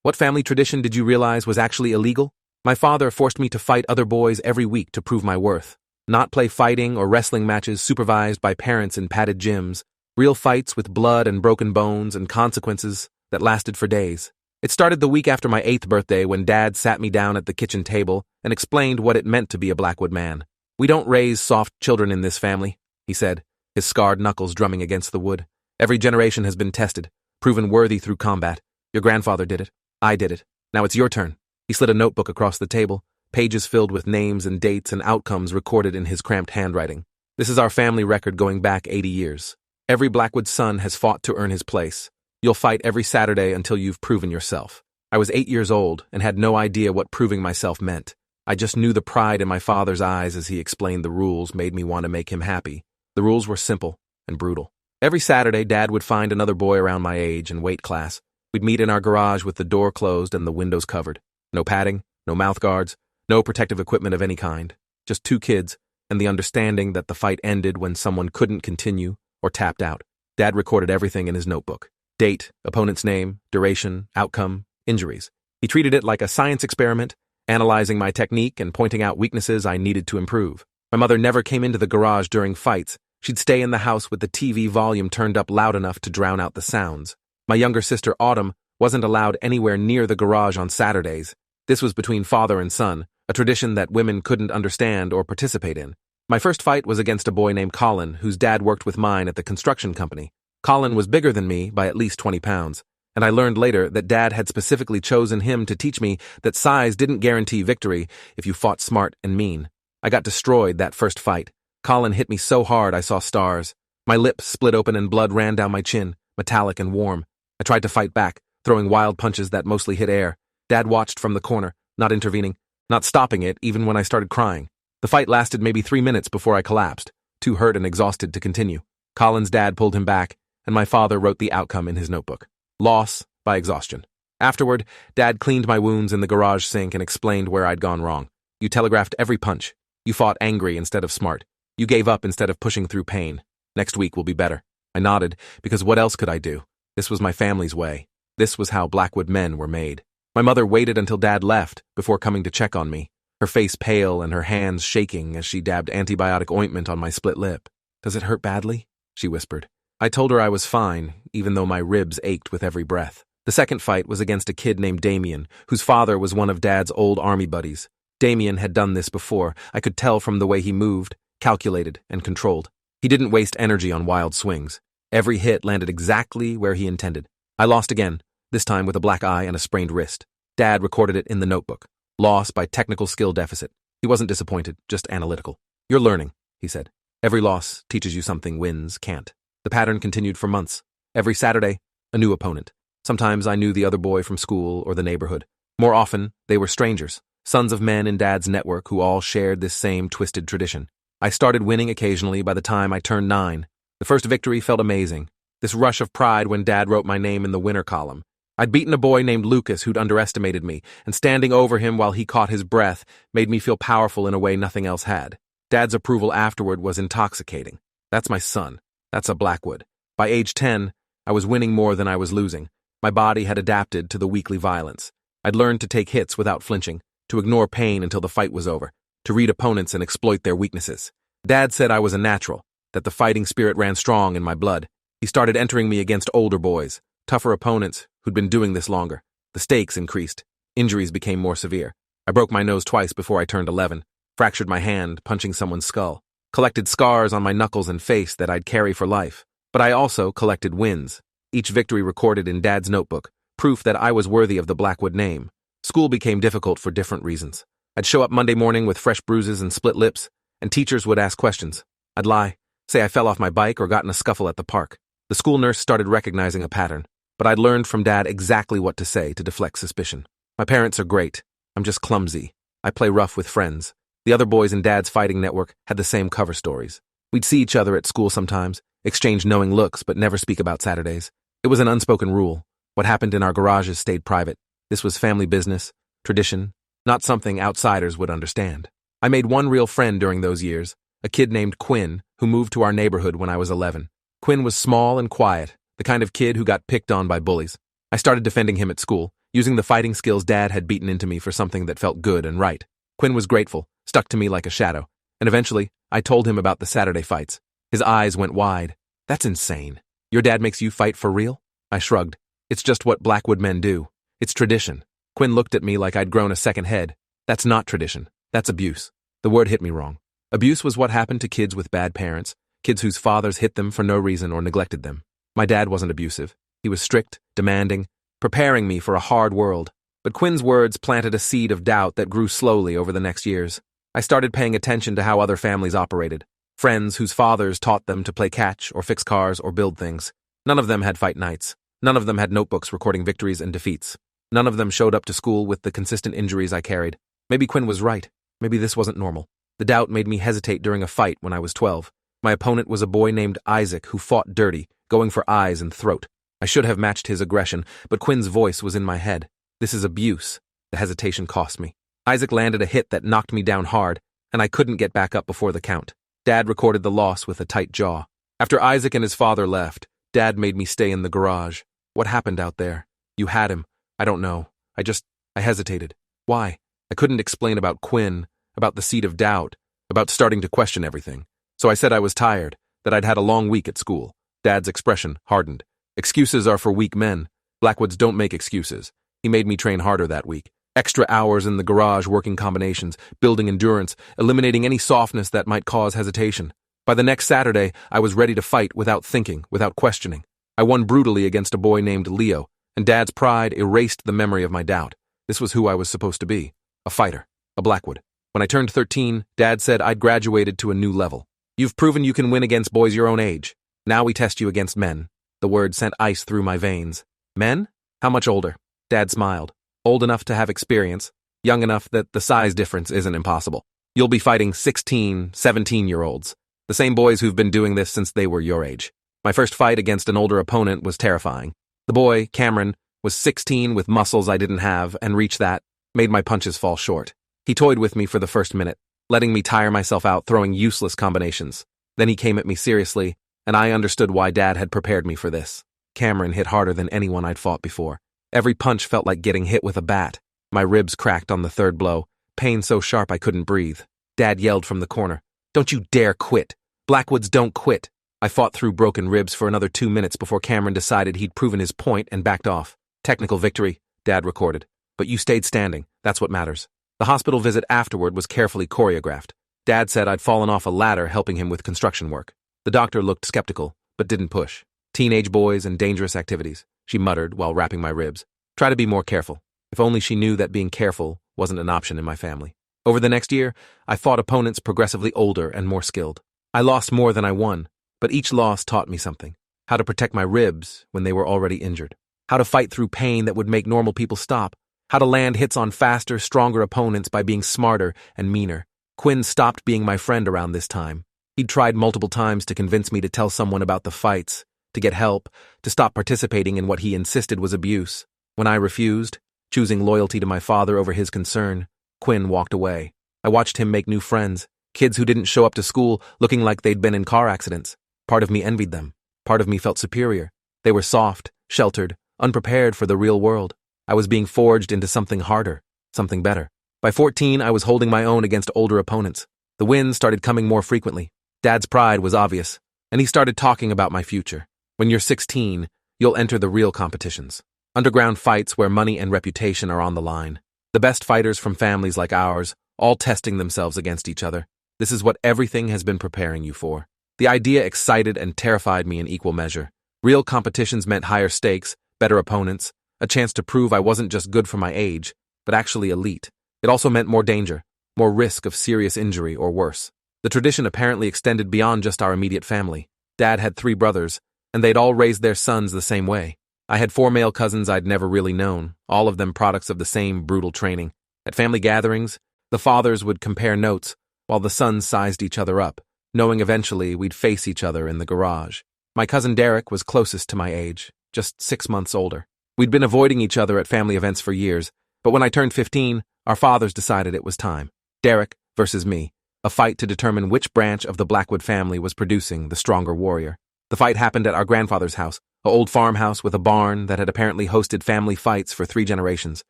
What family tradition did you realize was actually illegal? My father forced me to fight other boys every week to prove my worth. Not play fighting or wrestling matches supervised by parents in padded gyms. Real fights with blood and broken bones and consequences that lasted for days. It started the week after my 8th birthday when Dad sat me down at the kitchen table and explained what it meant to be a Blackwood man. "We don't raise soft children in this family," he said, his scarred knuckles drumming against the wood. "Every generation has been tested, proven worthy through combat. Your grandfather did it. I did it. Now it's your turn." He slid a notebook across the table, pages filled with names and dates and outcomes recorded in his cramped handwriting. "This is our family record going back 80 years. Every Blackwood son has fought to earn his place. You'll fight every Saturday until you've proven yourself." I was 8 years old and had no idea what proving myself meant. I just knew the pride in my father's eyes as he explained the rules made me want to make him happy. The rules were simple and brutal. Every Saturday, Dad would find another boy around my age and weight class. We'd meet in our garage with the door closed and the windows covered. No padding, no mouth guards, no protective equipment of any kind. Just two kids and the understanding that the fight ended when someone couldn't continue or tapped out. Dad recorded everything in his notebook. Date, opponent's name, duration, outcome, injuries. He treated it like a science experiment, analyzing my technique and pointing out weaknesses I needed to improve. My mother never came into the garage during fights. She'd stay in the house with the TV volume turned up loud enough to drown out the sounds. My younger sister, Autumn, wasn't allowed anywhere near the garage on Saturdays. This was between father and son, a tradition that women couldn't understand or participate in. My first fight was against a boy named Colin, whose dad worked with mine at the construction company. Colin was bigger than me by at least 20 pounds, and I learned later that Dad had specifically chosen him to teach me that size didn't guarantee victory if you fought smart and mean. I got destroyed that first fight. Colin hit me so hard I saw stars. My lips split open and blood ran down my chin, metallic and warm. I tried to fight back, throwing wild punches that mostly hit air. Dad watched from the corner, not intervening, not stopping it even when I started crying. The fight lasted maybe 3 minutes before I collapsed, too hurt and exhausted to continue. Colin's dad pulled him back, and my father wrote the outcome in his notebook. Loss by exhaustion. Afterward, Dad cleaned my wounds in the garage sink and explained where I'd gone wrong. "You telegraphed every punch. You fought angry instead of smart. You gave up instead of pushing through pain. Next week will be better." I nodded, because what else could I do? This was my family's way. This was how Blackwood men were made. My mother waited until Dad left before coming to check on me, her face pale and her hands shaking as she dabbed antibiotic ointment on my split lip. "Does it hurt badly?" she whispered. I told her I was fine, even though my ribs ached with every breath. The second fight was against a kid named Damien, whose father was one of Dad's old army buddies. Damien had done this before. I could tell from the way he moved, calculated, and controlled. He didn't waste energy on wild swings. Every hit landed exactly where he intended. I lost again, this time with a black eye and a sprained wrist. Dad recorded it in the notebook. Loss by technical skill deficit. He wasn't disappointed, just analytical. "You're learning," he said. "Every loss teaches you something wins can't." The pattern continued for months. Every Saturday, a new opponent. Sometimes I knew the other boy from school or the neighborhood. More often, they were strangers, sons of men in Dad's network who all shared this same twisted tradition. I started winning occasionally by the time I turned 9. The first victory felt amazing. This rush of pride when Dad wrote my name in the winner column. I'd beaten a boy named Lucas who'd underestimated me, and standing over him while he caught his breath made me feel powerful in a way nothing else had. Dad's approval afterward was intoxicating. That's my son. That's a Blackwood. By age 10, I was winning more than I was losing. My body had adapted to the weekly violence. I'd learned to take hits without flinching, to ignore pain until the fight was over, to read opponents and exploit their weaknesses. Dad said I was a natural, that the fighting spirit ran strong in my blood. He started entering me against older boys, tougher opponents who'd been doing this longer. The stakes increased. Injuries became more severe. I broke my nose twice before I turned 11, fractured my hand punching someone's skull, collected scars on my knuckles and face that I'd carry for life. But I also collected wins, each victory recorded in Dad's notebook, proof that I was worthy of the Blackwood name. School became difficult for different reasons. I'd show up Monday morning with fresh bruises and split lips, and teachers would ask questions. I'd lie, say I fell off my bike or got in a scuffle at the park. The school nurse started recognizing a pattern, but I'd learned from Dad exactly what to say to deflect suspicion. "My parents are great. I'm just clumsy. I play rough with friends." The other boys in Dad's fighting network had the same cover stories. We'd see each other at school sometimes, exchange knowing looks but never speak about Saturdays. It was an unspoken rule. What happened in our garages stayed private. This was family business, tradition, not something outsiders would understand. I made one real friend during those years, a kid named Quinn, who moved to our neighborhood when I was 11. Quinn was small and quiet, the kind of kid who got picked on by bullies. I started defending him at school, using the fighting skills Dad had beaten into me for something that felt good and right. Quinn was grateful, stuck to me like a shadow, and eventually, I told him about the Saturday fights. His eyes went wide. That's insane. Your dad makes you fight for real? I shrugged. It's just what Blackwood men do. It's tradition. Quinn looked at me like I'd grown a second head. That's not tradition. That's abuse. The word hit me wrong. Abuse was what happened to kids with bad parents, kids whose fathers hit them for no reason or neglected them. My dad wasn't abusive. He was strict, demanding, preparing me for a hard world. But Quinn's words planted a seed of doubt that grew slowly over the next years. I started paying attention to how other families operated. Friends whose fathers taught them to play catch or fix cars or build things. None of them had fight nights. None of them had notebooks recording victories and defeats. None of them showed up to school with the consistent injuries I carried. Maybe Quinn was right. Maybe this wasn't normal. The doubt made me hesitate during a fight when I was 12. My opponent was a boy named Isaac who fought dirty, going for eyes and throat. I should have matched his aggression, but Quinn's voice was in my head. This is abuse. The hesitation cost me. Isaac landed a hit that knocked me down hard, and I couldn't get back up before the count. Dad recorded the loss with a tight jaw. After Isaac and his father left, Dad made me stay in the garage. What happened out there? You had him. I don't know. I hesitated. Why? I couldn't explain about Quinn, about the seed of doubt, about starting to question everything. So I said I was tired, that I'd had a long week at school. Dad's expression hardened. Excuses are for weak men. Blackwoods don't make excuses. He made me train harder that week. Extra hours in the garage working combinations, building endurance, eliminating any softness that might cause hesitation. By the next Saturday, I was ready to fight without thinking, without questioning. I won brutally against a boy named Leo, and Dad's pride erased the memory of my doubt. This was who I was supposed to be. A fighter. A Blackwood. When I turned 13, Dad said I'd graduated to a new level. You've proven you can win against boys your own age. Now we test you against men. The word sent ice through my veins. Men? How much older? Dad smiled. Old enough to have experience, young enough that the size difference isn't impossible. You'll be fighting 16, 17-year-olds, the same boys who've been doing this since they were your age. My first fight against an older opponent was terrifying. The boy, Cameron, was 16 with muscles I didn't have, and reach that made my punches fall short. He toyed with me for the first minute, letting me tire myself out throwing useless combinations. Then he came at me seriously, and I understood why Dad had prepared me for this. Cameron hit harder than anyone I'd fought before. Every punch felt like getting hit with a bat. My ribs cracked on the third blow, pain so sharp I couldn't breathe. Dad yelled from the corner, "Don't you dare quit! Blackwoods don't quit!" I fought through broken ribs for another 2 minutes before Cameron decided he'd proven his point and backed off. Technical victory, Dad recorded. But you stayed standing, that's what matters. The hospital visit afterward was carefully choreographed. Dad said I'd fallen off a ladder helping him with construction work. The doctor looked skeptical, but didn't push. Teenage boys and dangerous activities, she muttered while wrapping my ribs. Try to be more careful. If only she knew that being careful wasn't an option in my family. Over the next year, I fought opponents progressively older and more skilled. I lost more than I won, but each loss taught me something. How to protect my ribs when they were already injured. How to fight through pain that would make normal people stop. How to land hits on faster, stronger opponents by being smarter and meaner. Quinn stopped being my friend around this time. He'd tried multiple times to convince me to tell someone about the fights, to get help, to stop participating in what he insisted was abuse. When I refused, choosing loyalty to my father over his concern, Quinn walked away. I watched him make new friends, kids who didn't show up to school looking like they'd been in car accidents. Part of me envied them. Part of me felt superior. They were soft, sheltered, unprepared for the real world. I was being forged into something harder, something better. By 14, I was holding my own against older opponents. The wins started coming more frequently. Dad's pride was obvious, and he started talking about my future. When you're 16, you'll enter the real competitions. Underground fights where money and reputation are on the line. The best fighters from families like ours, all testing themselves against each other. This is what everything has been preparing you for. The idea excited and terrified me in equal measure. Real competitions meant higher stakes, better opponents, a chance to prove I wasn't just good for my age, but actually elite. It also meant more danger, more risk of serious injury or worse. The tradition apparently extended beyond just our immediate family. Dad had 3 brothers, and they'd all raised their sons the same way. I had 4 male cousins I'd never really known, all of them products of the same brutal training. At family gatherings, the fathers would compare notes, while the sons sized each other up, knowing eventually we'd face each other in the garage. My cousin Derek was closest to my age, just 6 months older. We'd been avoiding each other at family events for years, but when I turned 15, our fathers decided it was time. Derek versus me, a fight to determine which branch of the Blackwood family was producing the stronger warrior. The fight happened at our grandfather's house, An old farmhouse with a barn that had apparently hosted family fights for 3 generations.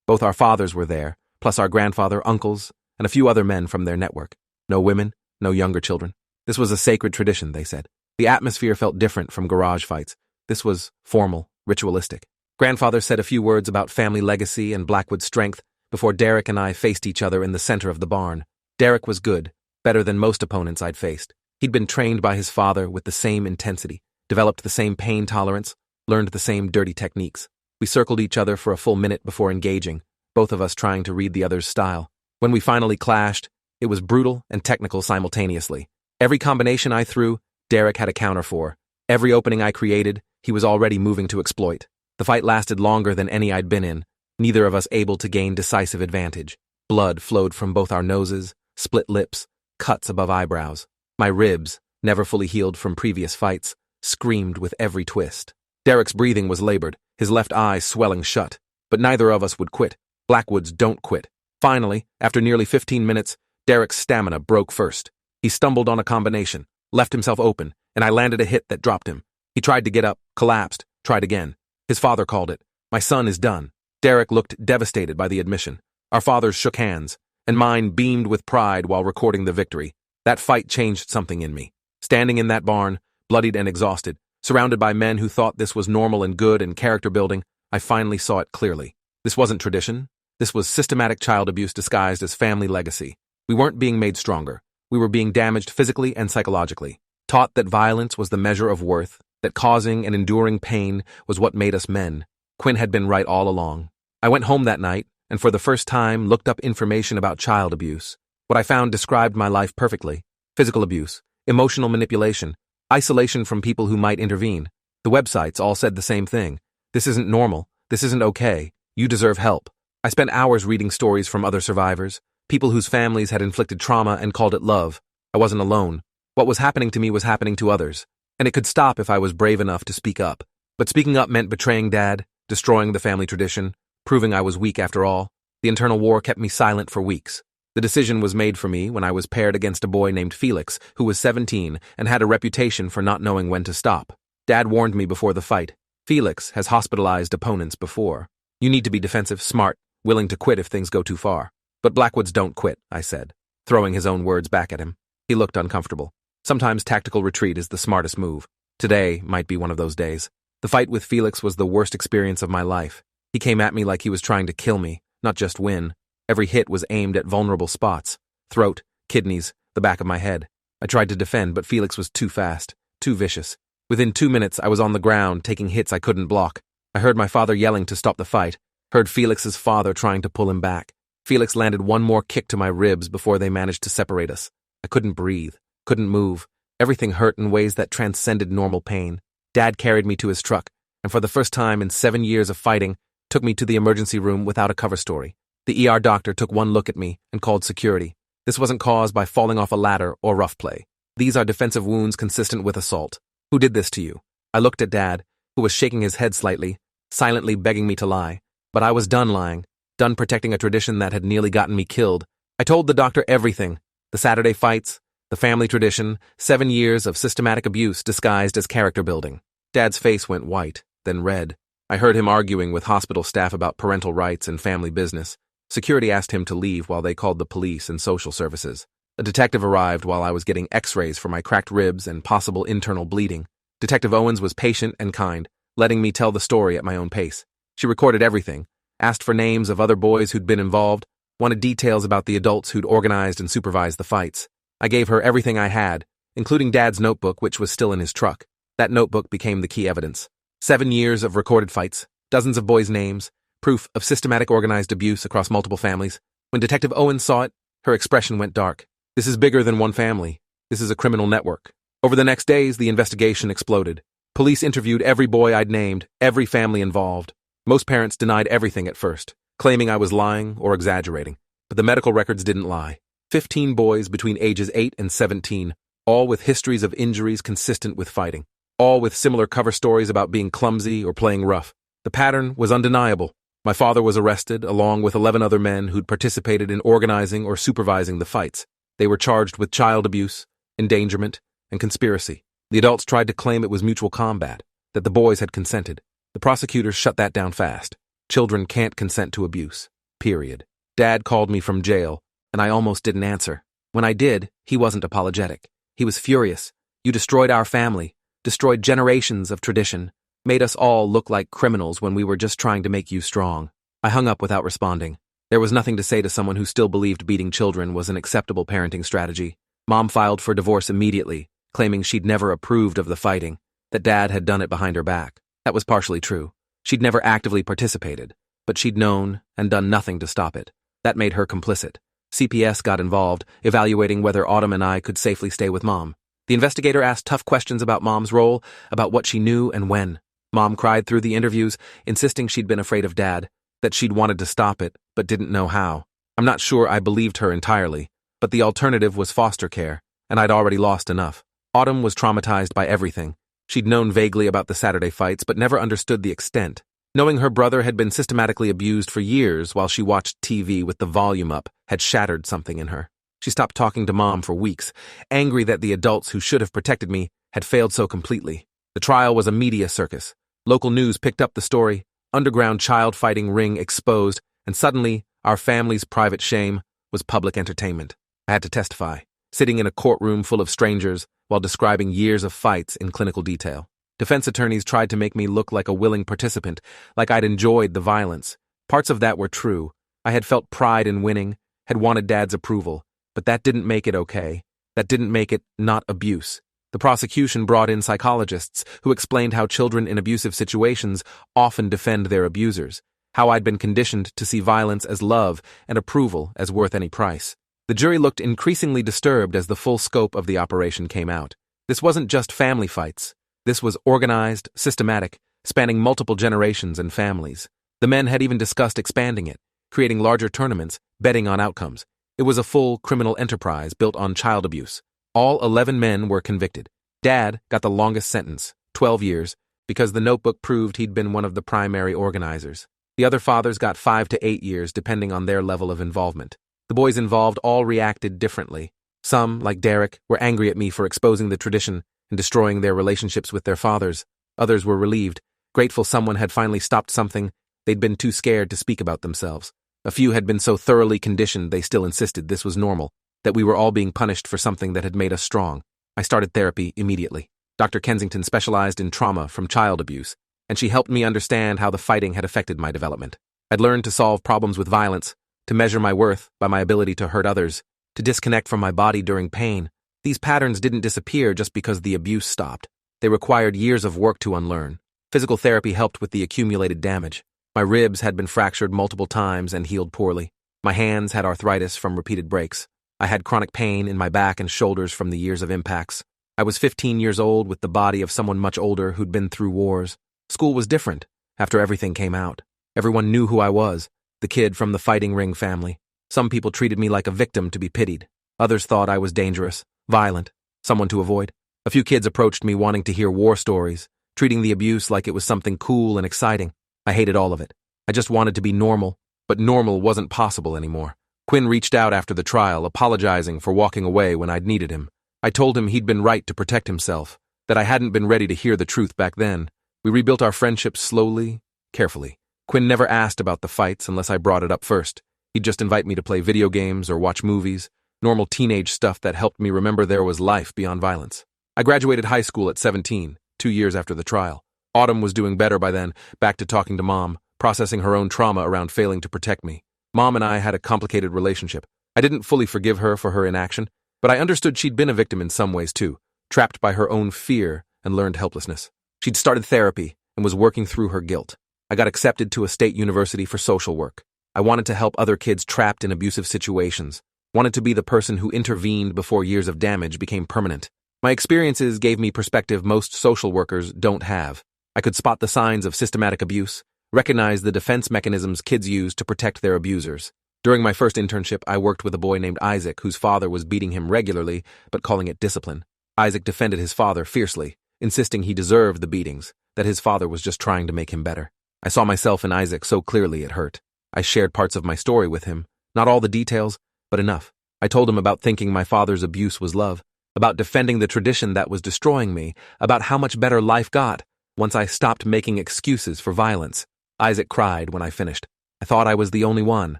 Both our fathers were there, plus our grandfather, uncles, and a few other men from their network. No women, no younger children. This was a sacred tradition, they said. The atmosphere felt different from garage fights. This was formal, ritualistic. Grandfather said a few words about family legacy and Blackwood's strength before Derek and I faced each other in the center of the barn. Derek was good, better than most opponents I'd faced. He'd been trained by his father with the same intensity, developed the same pain tolerance, learned the same dirty techniques. We circled each other for a full minute before engaging, both of us trying to read the other's style. When we finally clashed, it was brutal and technical simultaneously. Every combination I threw, Derek had a counter for. Every opening I created, he was already moving to exploit. The fight lasted longer than any I'd been in, neither of us able to gain decisive advantage. Blood flowed from both our noses, split lips, cuts above eyebrows. My ribs, never fully healed from previous fights, screamed with every twist. Derek's breathing was labored, his left eye swelling shut. But neither of us would quit. Blackwoods don't quit. Finally, after nearly 15 minutes, Derek's stamina broke first. He stumbled on a combination, left himself open, and I landed a hit that dropped him. He tried to get up, collapsed, tried again. His father called it. My son is done. Derek looked devastated by the admission. Our fathers shook hands, and mine beamed with pride while recording the victory. That fight changed something in me. Standing in that barn, bloodied and exhausted, surrounded by men who thought this was normal and good and character building, I finally saw it clearly. This wasn't tradition. This was systematic child abuse disguised as family legacy. We weren't being made stronger. We were being damaged physically and psychologically. Taught that violence was the measure of worth, that causing and enduring pain was what made us men. Quinn had been right all along. I went home that night, and for the first time looked up information about child abuse. What I found described my life perfectly. Physical abuse, emotional manipulation, isolation from people who might intervene. The websites all said the same thing. This isn't normal. This isn't okay. You deserve help. I spent hours reading stories from other survivors, people whose families had inflicted trauma and called it love. I wasn't alone. What was happening to me was happening to others. And it could stop if I was brave enough to speak up. But speaking up meant betraying Dad, destroying the family tradition, proving I was weak after all. The internal war kept me silent for weeks. The decision was made for me when I was paired against a boy named Felix, who was 17 and had a reputation for not knowing when to stop. Dad warned me before the fight. Felix has hospitalized opponents before. You need to be defensive, smart, willing to quit if things go too far. But Blackwoods don't quit, I said, throwing his own words back at him. He looked uncomfortable. Sometimes tactical retreat is the smartest move. Today might be one of those days. The fight with Felix was the worst experience of my life. He came at me like he was trying to kill me, not just win. Every hit was aimed at vulnerable spots. Throat, kidneys, the back of my head. I tried to defend, but Felix was too fast, too vicious. Within 2 minutes, I was on the ground, taking hits I couldn't block. I heard my father yelling to stop the fight, heard Felix's father trying to pull him back. Felix landed one more kick to my ribs before they managed to separate us. I couldn't breathe. Couldn't move. Everything hurt in ways that transcended normal pain. Dad carried me to his truck, and for the first time in 7 years of fighting, took me to the emergency room without a cover story. The ER doctor took one look at me and called security. This wasn't caused by falling off a ladder or rough play. These are defensive wounds consistent with assault. Who did this to you? I looked at Dad, who was shaking his head slightly, silently begging me to lie. But I was done lying, done protecting a tradition that had nearly gotten me killed. I told the doctor everything. The Saturday fights, the family tradition, 7 years of systematic abuse disguised as character building. Dad's face went white, then red. I heard him arguing with hospital staff about parental rights and family business. Security asked him to leave while they called the police and social services. A detective arrived while I was getting x-rays for my cracked ribs and possible internal bleeding. Detective Owens was patient and kind, letting me tell the story at my own pace. She recorded everything, asked for names of other boys who'd been involved, wanted details about the adults who'd organized and supervised the fights. I gave her everything I had, including Dad's notebook, which was still in his truck. That notebook became the key evidence. 7 years of recorded fights, dozens of boys' names, proof of systematic organized abuse across multiple families. When Detective Owens saw it, her expression went dark. This is bigger than one family. This is a criminal network. Over the next days, the investigation exploded. Police interviewed every boy I'd named, every family involved. Most parents denied everything at first, claiming I was lying or exaggerating. But the medical records didn't lie. 15 boys between ages 8 and 17, all with histories of injuries consistent with fighting, all with similar cover stories about being clumsy or playing rough. The pattern was undeniable. My father was arrested, along with 11 other men who'd participated in organizing or supervising the fights. They were charged with child abuse, endangerment, and conspiracy. The adults tried to claim it was mutual combat. that the boys had consented. The prosecutors shut that down fast. Children can't consent to abuse. Period. Dad called me from jail, and I almost didn't answer. When I did, he wasn't apologetic. He was furious. You destroyed our family, destroyed generations of tradition, made us all look like criminals when we were just trying to make you strong. I hung up without responding. There was nothing to say to someone who still believed beating children was an acceptable parenting strategy. Mom filed for divorce immediately, claiming she'd never approved of the fighting, that Dad had done it behind her back. That was partially true. She'd never actively participated, but she'd known and done nothing to stop it. That made her complicit. CPS got involved, evaluating whether Autumn and I could safely stay with Mom. The investigator asked tough questions about Mom's role, about what she knew and when. Mom cried through the interviews, insisting she'd been afraid of Dad, that she'd wanted to stop it, but didn't know how. I'm not sure I believed her entirely, but the alternative was foster care, and I'd already lost enough. Autumn was traumatized by everything. She'd known vaguely about the Saturday fights, but never understood the extent. Knowing her brother had been systematically abused for years while she watched TV with the volume up had shattered something in her. She stopped talking to Mom for weeks, angry that the adults who should have protected me had failed so completely. The trial was a media circus. Local news picked up the story, underground child fighting ring exposed, and suddenly, our family's private shame was public entertainment. I had to testify, sitting in a courtroom full of strangers while describing years of fights in clinical detail. Defense attorneys tried to make me look like a willing participant, like I'd enjoyed the violence. Parts of that were true. I had felt pride in winning, had wanted Dad's approval, but that didn't make it okay. That didn't make it not abuse. The prosecution brought in psychologists who explained how children in abusive situations often defend their abusers, how I'd been conditioned to see violence as love and approval as worth any price. The jury looked increasingly disturbed as the full scope of the operation came out. This wasn't just family fights. This was organized, systematic, spanning multiple generations and families. The men had even discussed expanding it, creating larger tournaments, betting on outcomes. It was a full criminal enterprise built on child abuse. All 11 men were convicted. Dad got the longest sentence, 12 years, because the notebook proved he'd been one of the primary organizers. The other fathers got 5 to 8 years depending on their level of involvement. The boys involved all reacted differently. Some, like Derek, were angry at me for exposing the tradition and destroying their relationships with their fathers. Others were relieved, grateful someone had finally stopped something they'd been too scared to speak about themselves. A few had been so thoroughly conditioned they still insisted this was normal, that we were all being punished for something that had made us strong. I started therapy immediately. Dr. Kensington specialized in trauma from child abuse, and she helped me understand how the fighting had affected my development. I'd learned to solve problems with violence, to measure my worth by my ability to hurt others, to disconnect from my body during pain. These patterns didn't disappear just because the abuse stopped. They required years of work to unlearn. Physical therapy helped with the accumulated damage. My ribs had been fractured multiple times and healed poorly. My hands had arthritis from repeated breaks. I had chronic pain in my back and shoulders from the years of impacts. I was 15 years old with the body of someone much older who'd been through wars. School was different after everything came out. Everyone knew who I was, the kid from the fighting ring family. Some people treated me like a victim to be pitied. Others thought I was dangerous, violent, someone to avoid. A few kids approached me wanting to hear war stories, treating the abuse like it was something cool and exciting. I hated all of it. I just wanted to be normal, but normal wasn't possible anymore. Quinn reached out after the trial, apologizing for walking away when I'd needed him. I told him he'd been right to protect himself, that I hadn't been ready to hear the truth back then. We rebuilt our friendship slowly, carefully. Quinn never asked about the fights unless I brought it up first. He'd just invite me to play video games or watch movies, normal teenage stuff that helped me remember there was life beyond violence. I graduated high school at 17, 2 years after the trial. Autumn was doing better by then, back to talking to Mom, processing her own trauma around failing to protect me. Mom and I had a complicated relationship. I didn't fully forgive her for her inaction, but I understood she'd been a victim in some ways too, trapped by her own fear and learned helplessness. She'd started therapy and was working through her guilt. I got accepted to a state university for social work. I wanted to help other kids trapped in abusive situations, wanted to be the person who intervened before years of damage became permanent. My experiences gave me perspective most social workers don't have. I could spot the signs of systematic abuse, recognize the defense mechanisms kids use to protect their abusers. During my first internship, I worked with a boy named Isaac whose father was beating him regularly, but calling it discipline. Isaac defended his father fiercely, insisting he deserved the beatings, that his father was just trying to make him better. I saw myself in Isaac so clearly it hurt. I shared parts of my story with him, not all the details, but enough. I told him about thinking my father's abuse was love, about defending the tradition that was destroying me, about how much better life got, once I stopped making excuses for violence. Isaac cried when I finished. I thought I was the only one.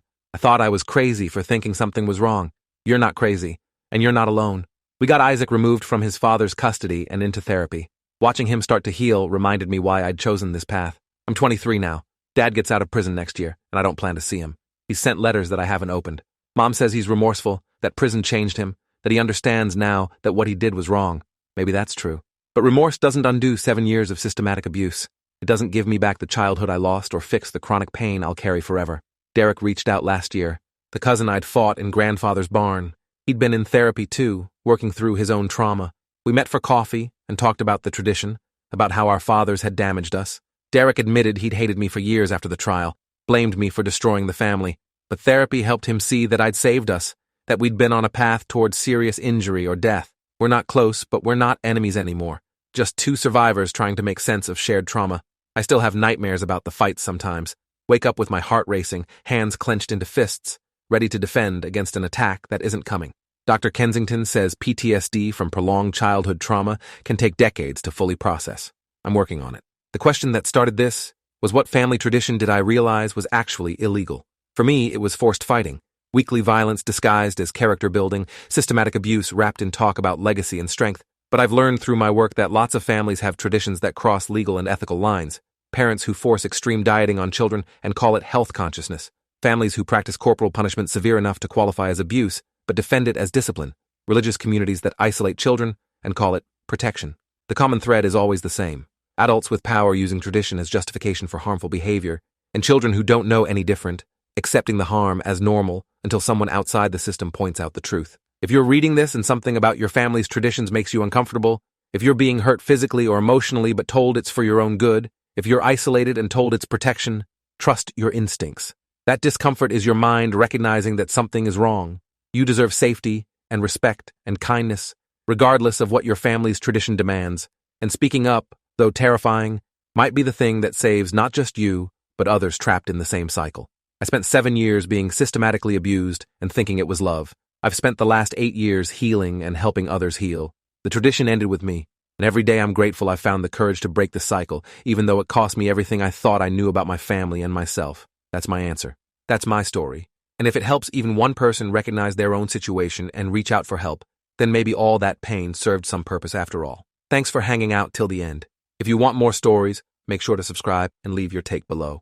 I thought I was crazy for thinking something was wrong. You're not crazy, and you're not alone. We got Isaac removed from his father's custody and into therapy. Watching him start to heal reminded me why I'd chosen this path. I'm 23 now. Dad gets out of prison next year, and I don't plan to see him. He's sent letters that I haven't opened. Mom says he's remorseful, that prison changed him, that he understands now that what he did was wrong. Maybe that's true. But remorse doesn't undo 7 years of systematic abuse. It doesn't give me back the childhood I lost or fix the chronic pain I'll carry forever. Derek reached out last year, the cousin I'd fought in grandfather's barn. He'd been in therapy too, working through his own trauma. We met for coffee and talked about the tradition, about how our fathers had damaged us. Derek admitted he'd hated me for years after the trial, blamed me for destroying the family. But therapy helped him see that I'd saved us, that we'd been on a path towards serious injury or death. We're not close, but we're not enemies anymore. Just two survivors trying to make sense of shared trauma. I still have nightmares about the fights sometimes. Wake up with my heart racing, hands clenched into fists, ready to defend against an attack that isn't coming. Dr. Kensington says PTSD from prolonged childhood trauma can take decades to fully process. I'm working on it. The question that started this was, what family tradition did I realize was actually illegal? For me, it was forced fighting, weekly violence disguised as character building, systematic abuse wrapped in talk about legacy and strength. But I've learned through my work that lots of families have traditions that cross legal and ethical lines. Parents who force extreme dieting on children and call it health consciousness. Families who practice corporal punishment severe enough to qualify as abuse, but defend it as discipline. Religious communities that isolate children and call it protection. The common thread is always the same. Adults with power using tradition as justification for harmful behavior, and children who don't know any different, accepting the harm as normal until someone outside the system points out the truth. If you're reading this and something about your family's traditions makes you uncomfortable, if you're being hurt physically or emotionally but told it's for your own good, if you're isolated and told it's protection, trust your instincts. That discomfort is your mind recognizing that something is wrong. You deserve safety and respect and kindness, regardless of what your family's tradition demands. And speaking up, though terrifying, might be the thing that saves not just you, but others trapped in the same cycle. I spent 7 years being systematically abused and thinking it was love. I've spent the last 8 years healing and helping others heal. The tradition ended with me, and every day I'm grateful I found the courage to break the cycle, even though it cost me everything I thought I knew about my family and myself. That's my answer. That's my story. And if it helps even one person recognize their own situation and reach out for help, then maybe all that pain served some purpose after all. Thanks for hanging out till the end. If you want more stories, make sure to subscribe and leave your take below.